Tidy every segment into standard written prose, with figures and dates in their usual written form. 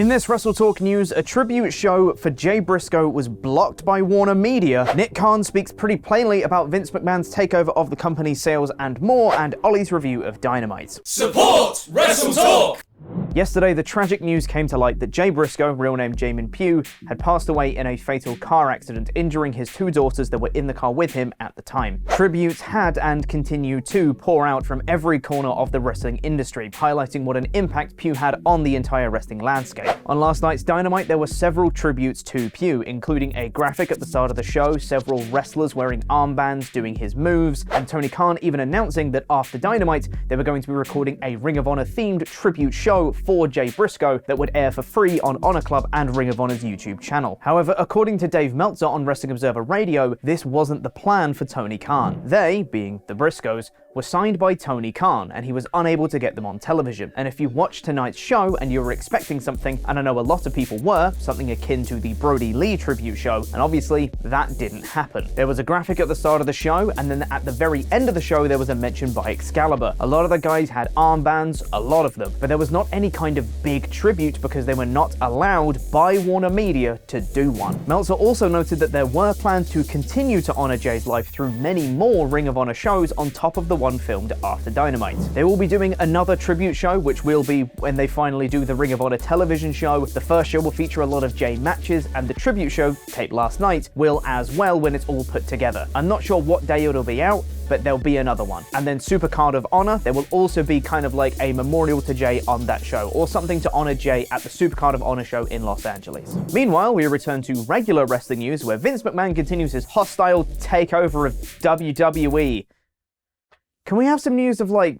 In this WrestleTalk news, a tribute show for Jay Briscoe was blocked by WarnerMedia. Nick Khan speaks pretty plainly about Vince McMahon's takeover of the company's sales and more, and Ollie's review of Dynamite. Support WrestleTalk! Yesterday, the tragic news came to light that Jay Briscoe, real name Jamin Pugh, had passed away in a fatal car accident, injuring his two daughters that were in the car with him at the time. Tributes had and continue to pour out from every corner of the wrestling industry, highlighting what an impact Pugh had on the entire wrestling landscape. On last night's Dynamite, there were several tributes to Pugh, including a graphic at the start of the show, several wrestlers wearing armbands doing his moves, and Tony Khan even announcing that after Dynamite, they were going to be recording a Ring of Honor themed tribute show for Jay Briscoe that would air for free on Honor Club and Ring of Honor's YouTube channel. However, according to Dave Meltzer on Wrestling Observer Radio, this wasn't the plan for Tony Khan. They, being the Briscoes, were signed by Tony Khan, and he was unable to get them on television. And if you watched tonight's show and you were expecting something, and I know a lot of people were, something akin to the Brody Lee tribute show, and obviously that didn't happen. There was a graphic at the start of the show, and then at the very end of the show there was a mention by Excalibur. A lot of the guys had armbands, a lot of them, but there was not any kind of big tribute because they were not allowed by WarnerMedia to do one. Meltzer also noted that there were plans to continue to honor Jay's life through many more Ring of Honor shows on top of the one filmed after Dynamite. They will be doing another tribute show, which will be when they finally do the Ring of Honor television show. The first show will feature a lot of Jay matches, and the tribute show, taped last night, will as well when it's all put together. I'm not sure what day it'll be out, but there'll be another one. And then Supercard of Honor, there will also be kind of like a memorial to Jay on that show, or something to honor Jay at the Supercard of Honor show in Los Angeles. Meanwhile, we return to regular wrestling news, where Vince McMahon continues his hostile takeover of WWE. Can we have some news of, like,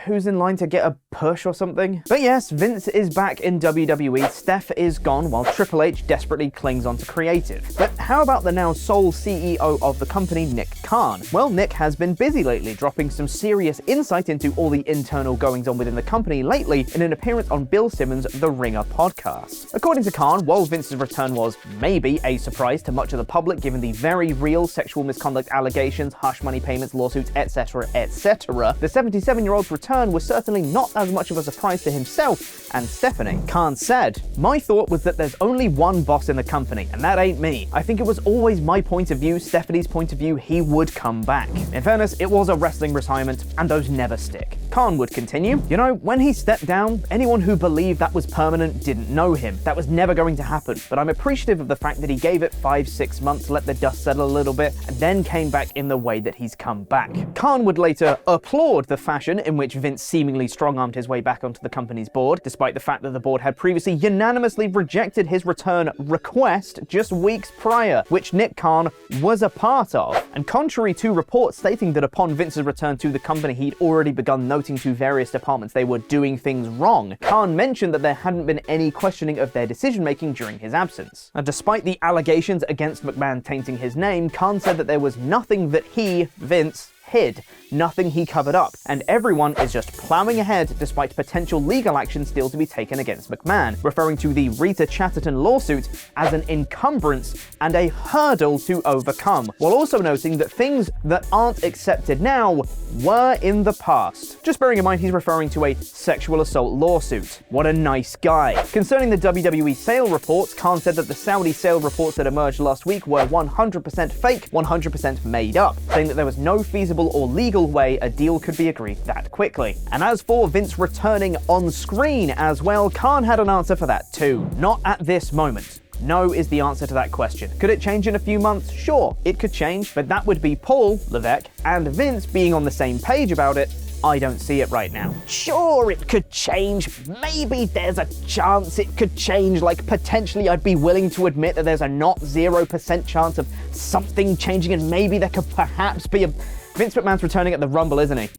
who's in line to get a push or something? But yes, Vince is back in WWE, Steph is gone, while Triple H desperately clings onto creative. But how about the now sole CEO of the company, Nick Khan? Well, Nick has been busy lately, dropping some serious insight into all the internal goings-on within the company lately in an appearance on Bill Simmons' The Ringer podcast. According to Khan, while Vince's return was maybe a surprise to much of the public given the very real sexual misconduct allegations, hush money payments, lawsuits, etc., the 77-year-old's return was certainly not as much of a surprise to himself and Stephanie. Khan said, "My thought was that there's only one boss in the company, and that ain't me. I think it was always my point of view, Stephanie's point of view, he would come back. In fairness, it was a wrestling retirement, and those never stick." Khan would continue, "You know, when he stepped down, anyone who believed that was permanent didn't know him. That was never going to happen, but I'm appreciative of the fact that he gave it 5-6 months, let the dust settle a little bit, and then came back in the way that he's come back." Khan would later applaud the fashion in which Vince seemingly strong-armed his way back onto the company's board, despite the fact that the board had previously unanimously rejected his return request just weeks prior, which Nick Khan was a part of. And contrary to reports stating that upon Vince's return to the company he'd already begun noting to various departments they were doing things wrong, Khan mentioned that there hadn't been any questioning of their decision-making during his absence. And despite the allegations against McMahon tainting his name, Khan said that there was nothing that he, Vince, hid, nothing he covered up, and everyone is just plowing ahead despite potential legal action still to be taken against McMahon, referring to the Rita Chatterton lawsuit as an encumbrance and a hurdle to overcome, while also noting that things that aren't accepted now were in the past. Just bearing in mind he's referring to a sexual assault lawsuit. What a nice guy. Concerning the WWE sale reports, Khan said that the Saudi sale reports that emerged last week were 100% fake, 100% made up, saying that there was no feasible or legal way a deal could be agreed that quickly. And as for Vince returning on screen as well, Khan had an answer for that too. Not at this moment. No is the answer to that question. Could it change in a few months? Sure, it could change, but that would be Paul Levesque and Vince being on the same page about it. I don't see it right now. Sure, it could change. Maybe there's a chance it could change. Like, potentially I'd be willing to admit that there's a not 0% chance of something changing, and maybe there could perhaps be a... Vince McMahon's returning at the Rumble, isn't he?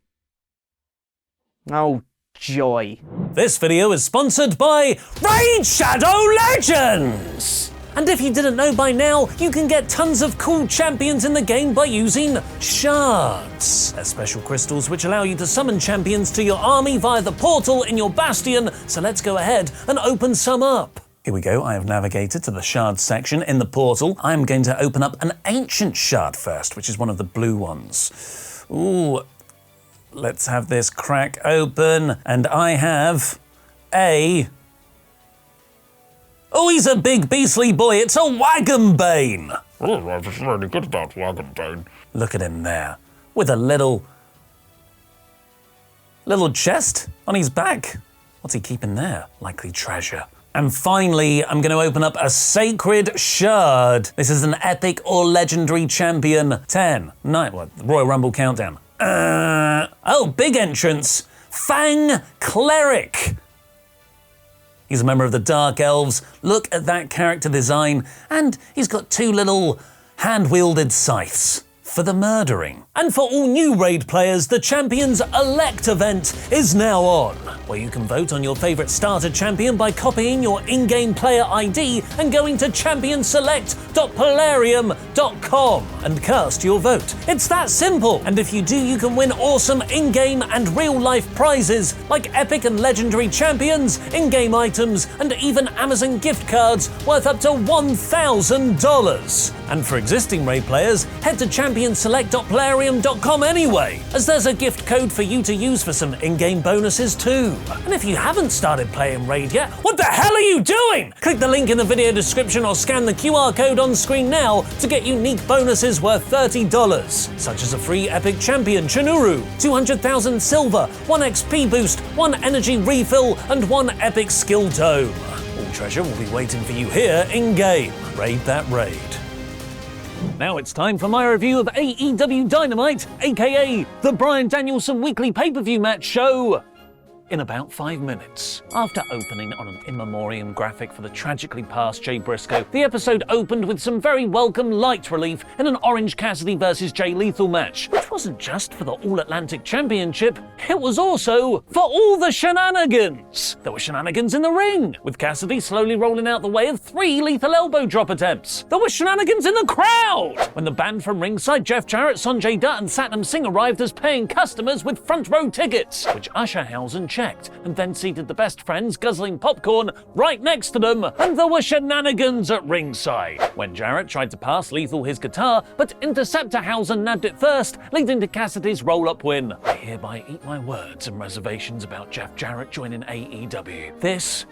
Oh, joy. This video is sponsored by Raid Shadow Legends! And if you didn't know by now, you can get tons of cool champions in the game by using shards. They're special crystals which allow you to summon champions to your army via the portal in your bastion, so let's go ahead and open some up. Here we go, I have navigated to the shards section in the portal. I'm going to open up an ancient shard first, which is one of the blue ones. Ooh, let's have this crack open, and I have a Oh, he's a big beastly boy. It's a wagon bane. Oh, I was really good about wagon bane. Look at him there, with a little chest on his back. What's he keeping there? Likely treasure. And finally, I'm going to open up a sacred shard. This is an epic or legendary champion. 10, 9, what? Royal Rumble countdown. Oh, big entrance. Fang Cleric. He's a member of the Dark Elves. Look at that character design. And he's got 2 little hand-wielded scythes for the murdering. And for all new Raid players, the Champions Elect event is now on, where you can vote on your favourite starter champion by copying your in-game player ID and going to championselect.polarium.com and cast your vote. It's that simple, and if you do, you can win awesome in-game and real-life prizes like epic and legendary champions, in-game items, and even Amazon gift cards worth up to $1,000. And for existing Raid players, head to championselect.polarium.com anyway, as there's a gift code for you to use for some in-game bonuses too. And if you haven't started playing Raid yet, what the hell are you doing? Click the link in the video description or scan the QR code on screen now to get unique bonuses worth $30, such as a free epic champion Chinuru, 200,000 silver, 1 XP boost, 1 energy refill, and 1 epic skill tome. All treasure will be waiting for you here in-game. Raid that raid. Now it's time for my review of AEW Dynamite, aka the Bryan Danielson weekly pay-per-view match show, in about 5 minutes. After opening on an in memoriam graphic for the tragically passed Jay Briscoe, the episode opened with some very welcome light relief in an Orange Cassidy vs Jay Lethal match, which wasn't just for the All-Atlantic Championship, it was also for all the shenanigans. There were shenanigans in the ring, with Cassidy slowly rolling out the way of 3 lethal elbow drop attempts. There were shenanigans in the crowd, when the band from ringside, Jeff Jarrett, Sanjay Dutt and Satnam Singh arrived as paying customers with front row tickets, which Usherhausen checked, and then seated the best friends guzzling popcorn right next to them, and there were shenanigans at ringside, when Jarrett tried to pass Lethal his guitar, but Interceptorhausen nabbed it first, leading to Cassidy's roll-up win. I hereby eat my words and reservations about Jeff Jarrett joining AEW. This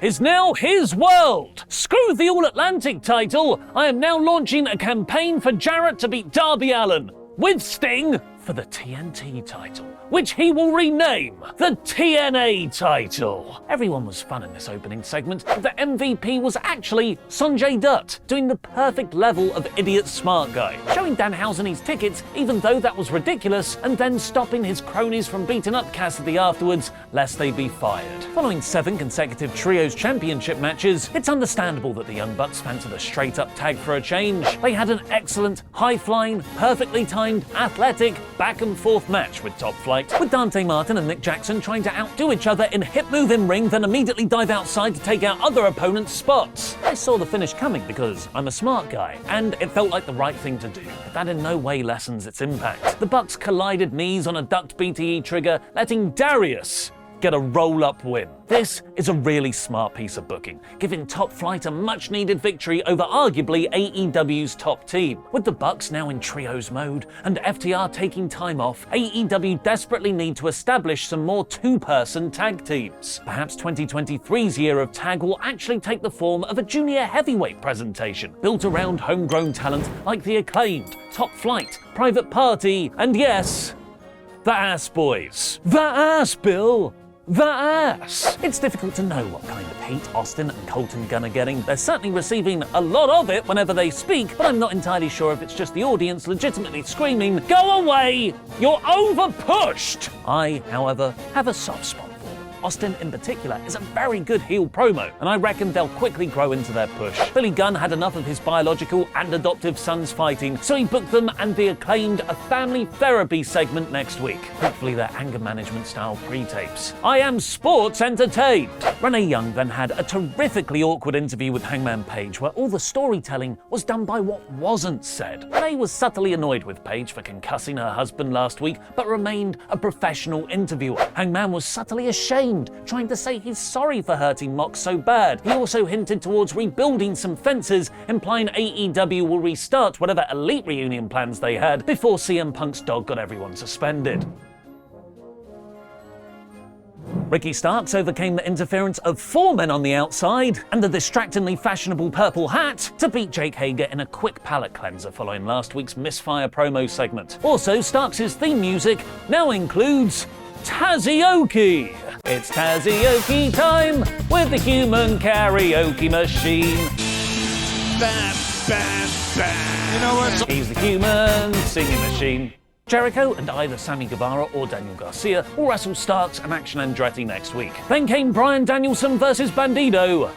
is now his world! Screw the All-Atlantic title, I am now launching a campaign for Jarrett to beat Darby Allin, with Sting, for the TNT title, which he will rename the TNA title. Everyone was fun in this opening segment. The MVP was actually Sanjay Dutt, doing the perfect level of idiot smart guy, showing Danhausen his tickets even though that was ridiculous, and then stopping his cronies from beating up Cassidy afterwards lest they be fired. Following 7 consecutive Trios Championship matches, it's understandable that the Young Bucks fancied a straight-up tag for a change. They had an excellent, high-flying, perfectly timed, athletic, back-and-forth match with Top Flight, with Dante Martin and Nick Jackson trying to outdo each other in hip move in ring, then immediately dive outside to take out other opponents' spots. I saw the finish coming because I'm a smart guy, and it felt like the right thing to do, but that in no way lessens its impact. The Bucks collided knees on a ducked BTE trigger, letting Darius get a roll-up win. This is a really smart piece of booking, giving Top Flight a much-needed victory over arguably AEW's top team. With the Bucks now in trios mode and FTR taking time off, AEW desperately need to establish some more 2-person tag teams. Perhaps 2023's year of tag will actually take the form of a junior heavyweight presentation, built around homegrown talent like the Acclaimed, Top Flight, Private Party, and yes, the Ass Boys. The Ass, Bill! The ass! It's difficult to know what kind of heat Austin and Colton Gunn are getting. They're certainly receiving a lot of it whenever they speak, but I'm not entirely sure if it's just the audience legitimately screaming, "Go away! You're over-pushed!" I, however, have a soft spot for them. Austin, in particular, is a very good heel promo, and I reckon they'll quickly grow into their push. Billy Gunn had enough of his biological and adoptive sons fighting, so he booked them and the Acclaimed a family therapy segment next week. Hopefully their anger management style pre-tapes. I am sports entertained. Renee Young then had a terrifically awkward interview with Hangman Page, where all the storytelling was done by what wasn't said. Renee was subtly annoyed with Page for concussing her husband last week, but remained a professional interviewer. Hangman was subtly ashamed, trying to say he's sorry for hurting Mox so bad. He also hinted towards rebuilding some fences, implying AEW will restart whatever Elite reunion plans they had before CM Punk's dog got everyone suspended. Ricky Starks overcame the interference of 4 men on the outside and the distractingly fashionable purple hat to beat Jake Hager in a quick palate cleanser following last week's misfire promo segment. Also, Starks' theme music now includes Tazioki. It's Tazioki time with the human karaoke machine. Bam, bam, bam. You know what? He's the human singing machine. Jericho and either Sammy Guevara or Daniel Garcia will wrestle Starks and Action Andretti next week. Then came Bryan Danielson versus Bandido.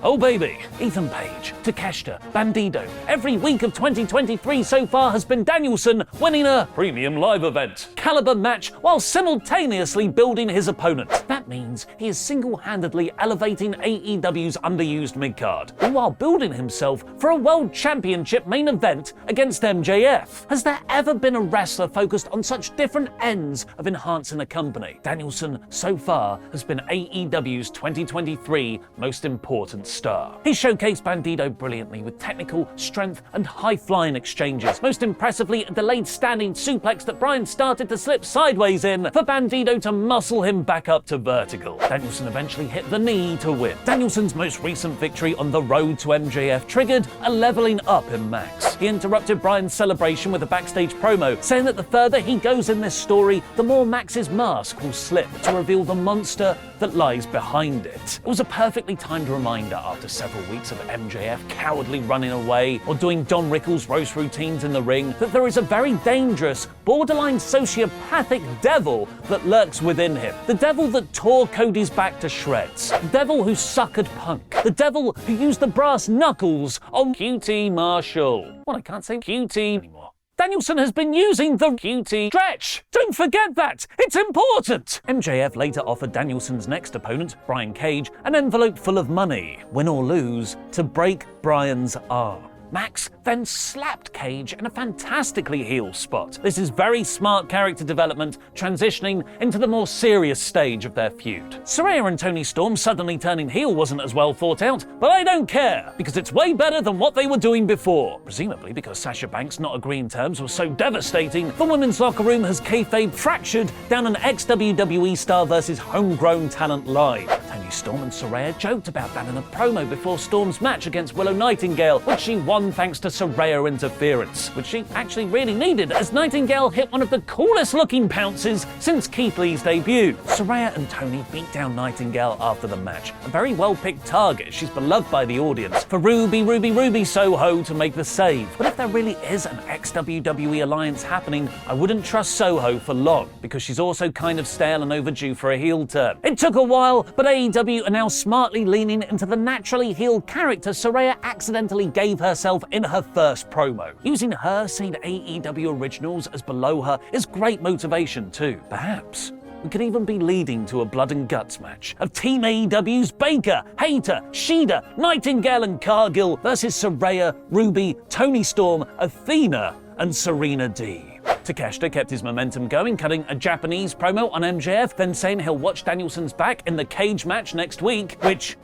Oh baby, Ethan Page, Takeshita, Bandido. Every week of 2023 so far has been Danielson winning a premium live event caliber match while simultaneously building his opponent. That means he is single-handedly elevating AEW's underused mid-card, all while building himself for a World Championship main event against MJF. Has there ever been a wrestler focused on such different ends of enhancing a company? Danielson, so far, has been AEW's 2023 most important star. He showcased Bandido brilliantly with technical strength and high-flying exchanges. Most impressively, a delayed standing suplex that Bryan started to slip sideways in for Bandido to muscle him back up to vertical. Danielson eventually hit the knee to win. Danielson's most recent victory on the road to MJF triggered a leveling up in Max. He interrupted Bryan's celebration with a backstage promo, saying that the further he goes in this story, the more Max's mask will slip to reveal the monster that lies behind it. It was a perfectly timed reminder after several weeks of MJF cowardly running away or doing Don Rickles' roast routines in the ring that there is a very dangerous, borderline sociopathic devil that lurks within him. The devil that tore Cody's back to shreds. The devil who suckered Punk. The devil who used the brass knuckles on QT Marshall. Well, I can't say QT anymore. Danielson has been using the QT stretch. Don't forget that. It's important. MJF later offered Danielson's next opponent, Brian Cage, an envelope full of money, win or lose, to break Brian's arm. Max then slapped Cage in a fantastically heel spot. This is very smart character development, transitioning into the more serious stage of their feud. Saraya and Toni Storm suddenly turning heel wasn't as well thought out, but I don't care, because it's way better than what they were doing before. Presumably because Sasha Banks not agreeing terms was so devastating, the women's locker room has kayfabe fractured down an ex-WWE star versus homegrown talent line. Toni Storm and Saraya joked about that in a promo before Storm's match against Willow Nightingale, which she won thanks to Saraya interference, which she actually really needed, as Nightingale hit one of the coolest looking pounces since Keith Lee's debut. Saraya and Toni beat down Nightingale after the match, a very well picked target. She's beloved by the audience. For Ruby Soho to make the save. But if there really is an ex-WWE alliance happening, I wouldn't trust Soho for long, because she's also kind of stale and overdue for a heel turn. It took a while, but AEW are now smartly leaning into the naturally heel character Saraya accidentally gave herself in her first promo. Using her saying AEW originals as below her is great motivation too. Perhaps we could even be leading to a blood and guts match of Team AEW's Baker, Hayter, Shida, Nightingale and Cargill versus Saraya, Ruby, Toni Storm, Athena and Serena D. Takeshita kept his momentum going, cutting a Japanese promo on MJF, then saying he'll watch Danielson's back in the cage match next week, which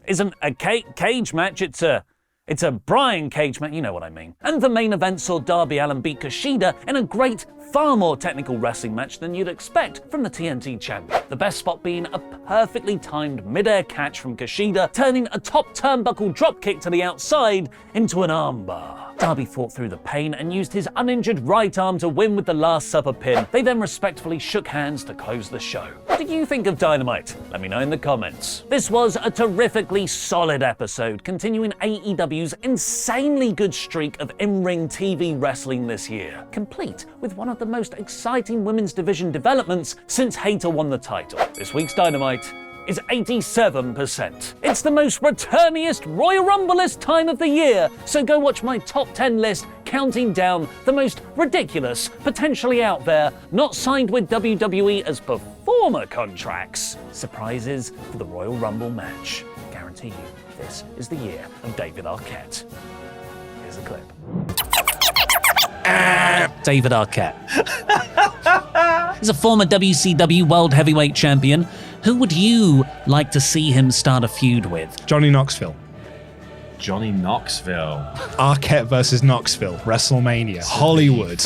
isn't a cage match, it's a Brian Cage match, you know what I mean. And the main event saw Darby Allin beat Kushida in a great, far more technical wrestling match than you'd expect from the TNT champion. The best spot being a perfectly timed mid-air catch from Kushida, turning a top turnbuckle dropkick to the outside into an armbar. Darby fought through the pain and used his uninjured right arm to win with the Last Supper pin. They then respectfully shook hands to close the show. What did you think of Dynamite? Let me know in the comments. This was a terrifically solid episode, continuing AEW's insanely good streak of in-ring TV wrestling this year, complete with one of the most exciting women's division developments since Hayter won the title. This week's Dynamite is 87%. It's the most returniest Royal Rumble-ist time of the year, so go watch my top 10 list counting down the most ridiculous, potentially out there, not signed with WWE as performer contracts, surprises for the Royal Rumble match. Guarantee you, this is the year of David Arquette. Here's a clip. David Arquette. He's a former WCW World Heavyweight Champion. Who would you like to see him start a feud with? Johnny Knoxville. Johnny Knoxville. Arquette versus Knoxville. WrestleMania. Hollywood.